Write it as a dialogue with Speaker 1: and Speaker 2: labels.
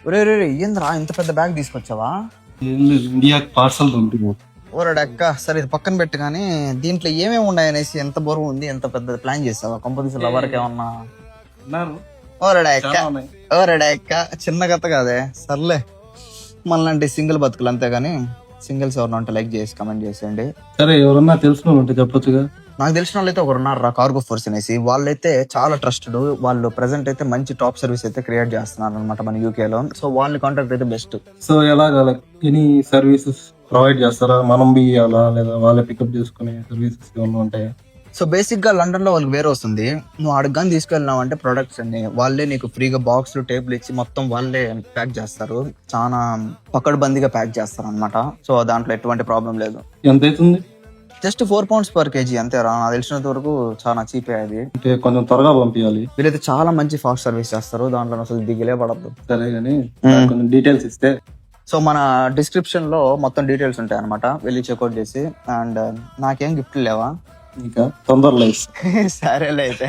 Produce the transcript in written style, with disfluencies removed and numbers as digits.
Speaker 1: ఒరే రే రే, ఏంద్రా ఇంత పెద్ద బ్యాగ్ తీసుకొచ్చావా?
Speaker 2: ఏం లేదు, ఇండియాకి పార్సల్ పంపింది.
Speaker 1: ఓరడక్క, సరే ఇది పక్కన పెట్టి, కానీ దీంట్లో ఏమేమి ఉన్నాయనేసి ఎంత బరువు ఉంది, ఎంత పెద్ద ప్లాన్ చేసావా? కంపెనీస్ లవర్కి ఏమన్నా?
Speaker 2: అన్నారు
Speaker 1: ఓరడక్క
Speaker 2: చాలా ఉన్నాయి.
Speaker 1: ఓరడక్క, చిన్న కథ కాదే. సర్లే, మనలాంటి సింగిల్ బతుకులు అంతేగాని, సింగిల్స్ ఎవరిన ఉంటే లైక్ చేసి కమెంట్ చేసేయండి.
Speaker 2: సరే, ఎవరన్నా తెలిసిన వాళ్ళు ఉంటే చెప్పొచ్చుగా.
Speaker 1: నాకు తెలిసిన వాళ్ళు అయితే ఒకరు ఉన్నారు, కార్గో ఫోర్స్ అనేసి. వాళ్ళైతే చాలా ట్రస్టెడ్. వాళ్ళు ప్రెసెంట్ అయితే మంచి టాప్ సర్వీస్ అయితే క్రియేట్ చేస్తున్నారు అనమాట మన యూకే లో. సో వాళ్ళని కాంటాక్ట్ అయితే బెస్ట్.
Speaker 2: సో ఎలాగ ఎనీ సర్వీసెస్ ప్రొవైడ్ చేస్తారా? మనం బియ్యాలా లేదా వాళ్ళే పికప్ చేసుకునే సర్వీసెస్ ఏమన్నా ఉంటాయా?
Speaker 1: సో బేసిక్ గా లండన్ లో వాళ్ళకి వేరే వస్తుంది. నువ్వు అడగని తీసుకెళ్ళినావు అంటే ప్రొడక్ట్స్ అన్ని వాళ్ళే నీకు ఫ్రీగా బాక్స్ టేబుల్ ఇచ్చి మొత్తం వాళ్ళే ప్యాక్ చేస్తారు. చాలా పకడ్బందీగా ప్యాక్ చేస్తారు అనమాట. సో దాంట్లో ఎటువంటి ప్రాబ్లం లేదు.
Speaker 2: ఎంత అవుతుంది?
Speaker 1: జస్ట్ £4 per kg అంతేరా. నాకు తెలిసినంత వరకు చాలా చీప్ అది.
Speaker 2: అంటే కొంచెం త్వరగా పంపించాలి.
Speaker 1: వీళ్ళైతే చాలా మంచి ఫాస్ట్ సర్వీస్ చేస్తారు, దాంట్లో అసలు దిగిలే పడద్దు.
Speaker 2: సరే కానీ కొంచెం డీటెయిల్స్ ఇస్తే.
Speaker 1: సో మన డిస్క్రిప్షన్ లో మొత్తం డీటెయిల్స్ ఉంటాయి అనమాట, వెళ్ళి చెక్అౌట్ చేసి. అండ్ నాకేం గిఫ్ట్ లేవా?
Speaker 2: ఇంకా తొందరలో
Speaker 1: సరేలే అయితే.